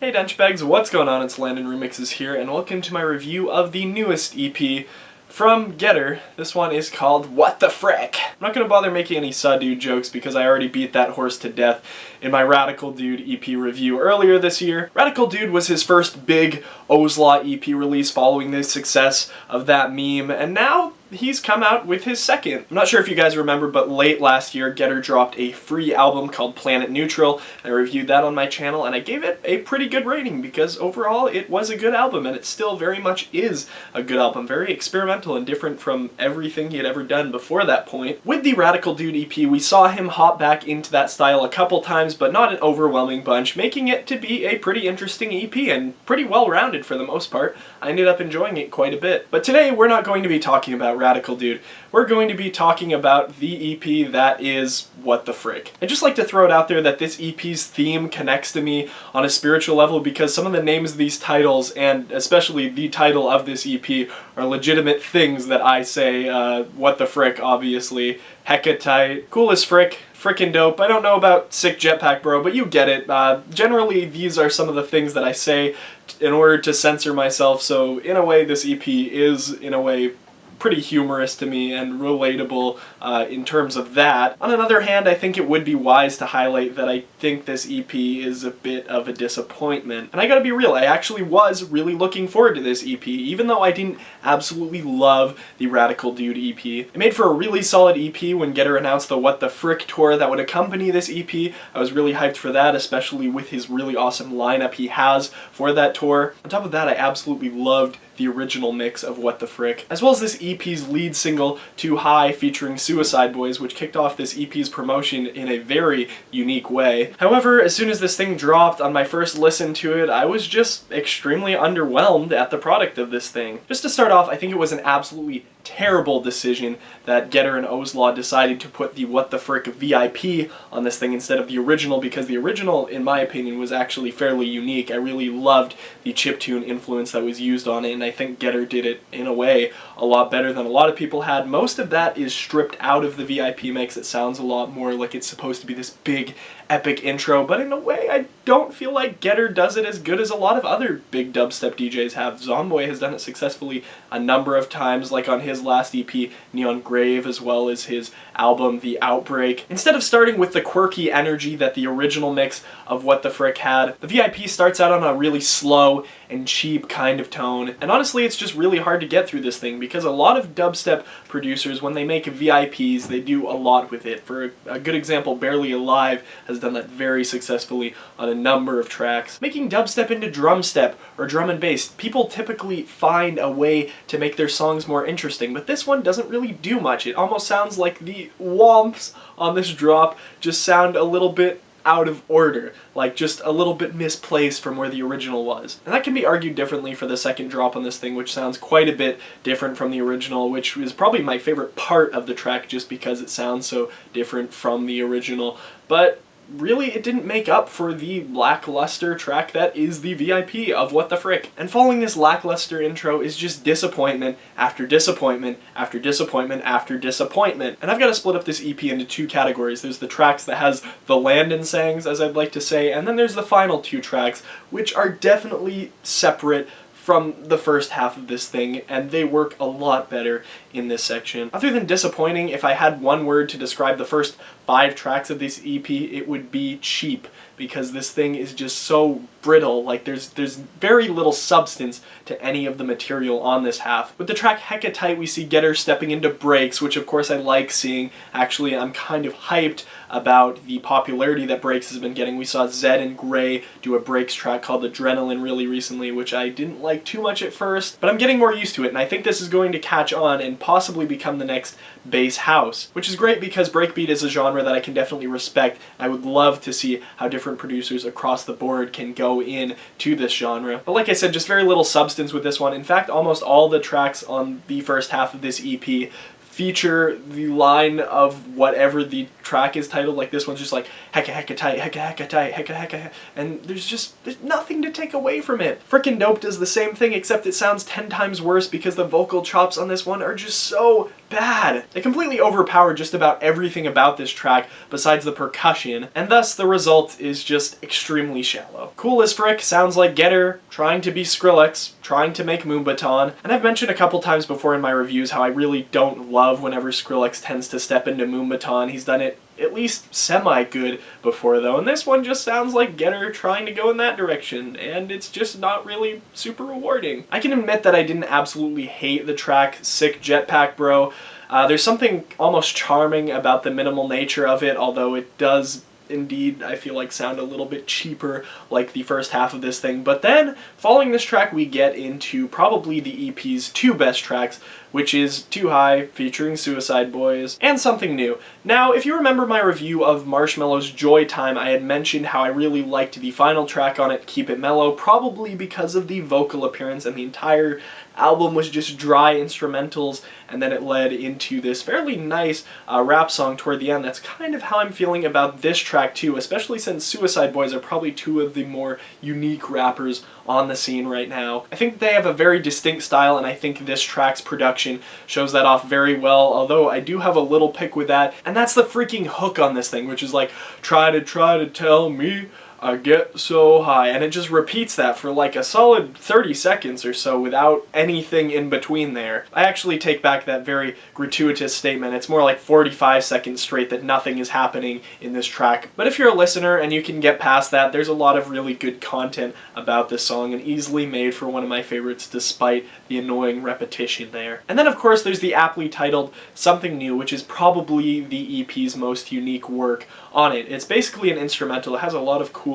Hey Denchbags, what's going on? It's Landon Remixes here, and welcome to my review of the newest EP from Getter. This one is called What the Frick. I'm not going to bother making any Saw Dude jokes because I already beat that horse to death in my Radical Dude EP review earlier this year. Radical Dude was his first big OWSLA EP release following the success of that meme, and now he's come out with his second. I'm not sure if you guys remember, but late last year, Getter dropped a free album called Planet Neutral. I reviewed that on my channel, and I gave it a pretty good rating because overall it was a good album, and it still very much is a good album. Very experimental and different from everything he had ever done before that point. With the Radical Dude EP, we saw him hop back into that style a couple times, but not an overwhelming bunch, making it to be a pretty interesting EP and pretty well-rounded for the most part. I ended up enjoying it quite a bit. But today, we're not going to be talking about Radical Dude. We're going to be talking about the EP that is What the Frick. I'd just like to throw it out there that this EP's theme connects to me on a spiritual level because some of the names of these titles, and especially the title of this EP, are legitimate things that I say. What the Frick, obviously. Hecka tight. Cool as frick. Frickin' dope. I don't know about sick jetpack bro, but you get it. Generally, these are some of the things that I say in order to censor myself, so in a way this EP is, in a way, pretty humorous to me and relatable in terms of that. On another hand, I think it would be wise to highlight that I think this EP is a bit of a disappointment. And I gotta be real, I actually was really looking forward to this EP, even though I didn't absolutely love the Radical Dude EP. It made for a really solid EP when Getter announced the What the Frick tour that would accompany this EP. I was really hyped for that, especially with his really awesome lineup he has for that tour. On top of that, I absolutely loved the original mix of What the Frick, as well as this EP's lead single, Too High, featuring Suicide Boys, which kicked off this EP's promotion in a very unique way. However, as soon as this thing dropped, on my first listen to it, I was just extremely underwhelmed at the product of this thing. Just to start off, I think it was an absolutely terrible decision that Getter and OWSLA decided to put the What the Frick VIP on this thing instead of the original, because the original, in my opinion, was actually fairly unique. I really loved the chiptune influence that was used on it, and I think Getter did it, in a way, a lot better than a lot of people had. Most of that is stripped out of the VIP mix. It sounds a lot more like it's supposed to be this big, epic intro, but in a way, I don't feel like Getter does it as good as a lot of other big dubstep DJs have. Zomboy has done it successfully a number of times, like on his last EP, Neon Grave, as well as his album, The Outbreak. Instead of starting with the quirky energy that the original mix of What the Frick had, the VIP starts out on a really slow and cheap kind of tone, and honestly, it's just really hard to get through this thing because a lot of dubstep producers, when they make VIPs, they do a lot with it. For a good example, Barely Alive has done that very successfully on a number of tracks. Making dubstep into drumstep or drum and bass, people typically find a way to make their songs more interesting, but this one doesn't really do much. It almost sounds like the womps on this drop just sound a little bit out of order, like just a little bit misplaced from where the original was. And that can be argued differently for the second drop on this thing, which sounds quite a bit different from the original, which is probably my favorite part of the track just because it sounds so different from the original. But really, it didn't make up for the lackluster track that is the VIP of What the Frick. And following this lackluster intro is just disappointment after disappointment after disappointment after disappointment. And I've got to split up this EP into two categories. There's the tracks that has the Landon sayings, as I'd like to say, and then there's the final two tracks, which are definitely separate from the first half of this thing, and they work a lot better in this section. Other than disappointing, if I had one word to describe the first 5 tracks of this EP, it would be cheap, because this thing is just so brittle. Like there's very little substance to any of the material on this half. With the track Hecka Tight, we see Getter stepping into breaks, which of course I like seeing. Actually, I'm kind of hyped about the popularity that breaks has been getting. We saw Zed and Gray do a breaks track called Adrenaline really recently, which I didn't like too much at first, but I'm getting more used to it, and I think this is going to catch on and possibly become the next bass house, which is great because breakbeat is a genre that I can definitely respect. I would love to see how different producers across the board can go in to this genre. But like I said, just very little substance with this one. In fact, almost all the tracks on the first half of this EP feature the line of whatever the track is titled. Like this one's just like hecka hecka tight, hecka hecka tight, hecka hecka, and there's nothing to take away from it. Frickin' Dope does the same thing, except it sounds 10 times worse because the vocal chops on this one are just so bad. They completely overpower just about everything about this track besides the percussion, and thus the result is just extremely shallow. Cool as frick sounds like Getter trying to be Skrillex, trying to make MOOMBAHTON, and I've mentioned a couple times before in my reviews how I really don't love whenever Skrillex tends to step into MOOMBAHTON. He's done it at least semi-good before though, and this one just sounds like Getter trying to go in that direction, and it's just not really super rewarding. I can admit that I didn't absolutely hate the track Sick Jetpack Bro. There's something almost charming about the minimal nature of it, although it does indeed, I feel like, sound a little bit cheaper like the first half of this thing. But then, following this track, we get into probably the EP's two best tracks, which is Too High, featuring Suicide Boys, and Something New. Now, if you remember my review of Marshmello's Joy Time, I had mentioned how I really liked the final track on it, Keep It Mellow, probably because of the vocal appearance, and the entire album was just dry instrumentals, and then it led into this fairly nice rap song toward the end. That's kind of how I'm feeling about this track too, especially since Suicide Boys are probably two of the more unique rappers on the scene right now. I think they have a very distinct style, and I think this track's production shows that off very well, although I do have a little pick with that, and that's the freaking hook on this thing, which is like, try to tell me I get so high, and it just repeats that for like a solid 30 seconds or so without anything in between there. I actually take back that very gratuitous statement. It's more like 45 seconds straight that nothing is happening in this track. But if you're a listener and you can get past that, there's a lot of really good content about this song, and easily made for one of my favorites despite the annoying repetition there. And then of course there's the aptly titled Something New, which is probably the EP's most unique work on it. It's basically an instrumental. It has a lot of cool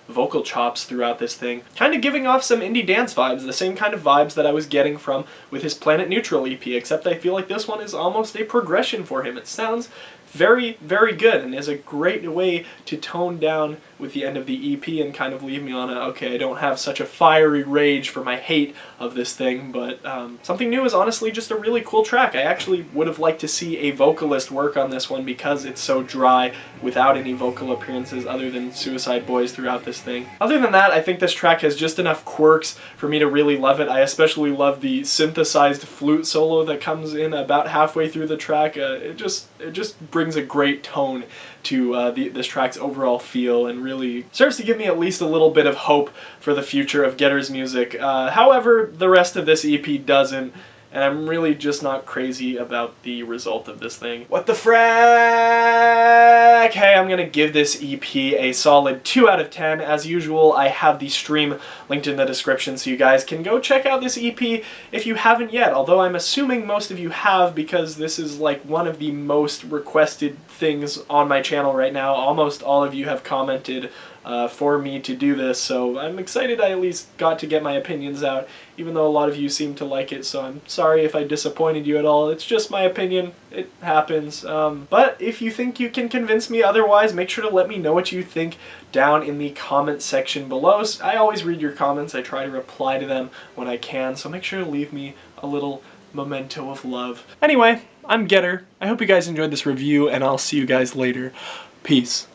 vocal chops throughout this thing, kind of giving off some indie dance vibes, the same kind of vibes that I was getting from with his Planet Neutral EP, except I feel like this one is almost a progression for him. It sounds very, very good, and is a great way to tone down with the end of the EP and kind of leave me on a, okay, I don't have such a fiery rage for my hate of this thing, but Something New is honestly just a really cool track. I actually would have liked to see a vocalist work on this one because it's so dry without any vocal appearances other than Suicide Boys throughout this thing. Other than that, I think this track has just enough quirks for me to really love it. I especially love the synthesized flute solo that comes in about halfway through the track. It just brings a great tone to this track's overall feel, and really starts to give me at least a little bit of hope for the future of Getter's music. However, the rest of this EP doesn't, and I'm really just not crazy about the result of this thing. What the frack? Hey, I'm gonna give this EP a solid 2 out of 10. As usual, I have the stream linked in the description so you guys can go check out this EP if you haven't yet, although I'm assuming most of you have because this is like one of the most requested things on my channel right now. Almost all of you have commented for me to do this, so I'm excited I at least got to get my opinions out, even though a lot of you seem to like it, so I'm sorry if I disappointed you at all. It's just my opinion. It happens. But if you think you can convince me otherwise, make sure to let me know what you think down in the comment section below. I always read your comments. I try to reply to them when I can, so make sure to leave me a little memento of love. Anyway, I'm Getter. I hope you guys enjoyed this review, and I'll see you guys later. Peace.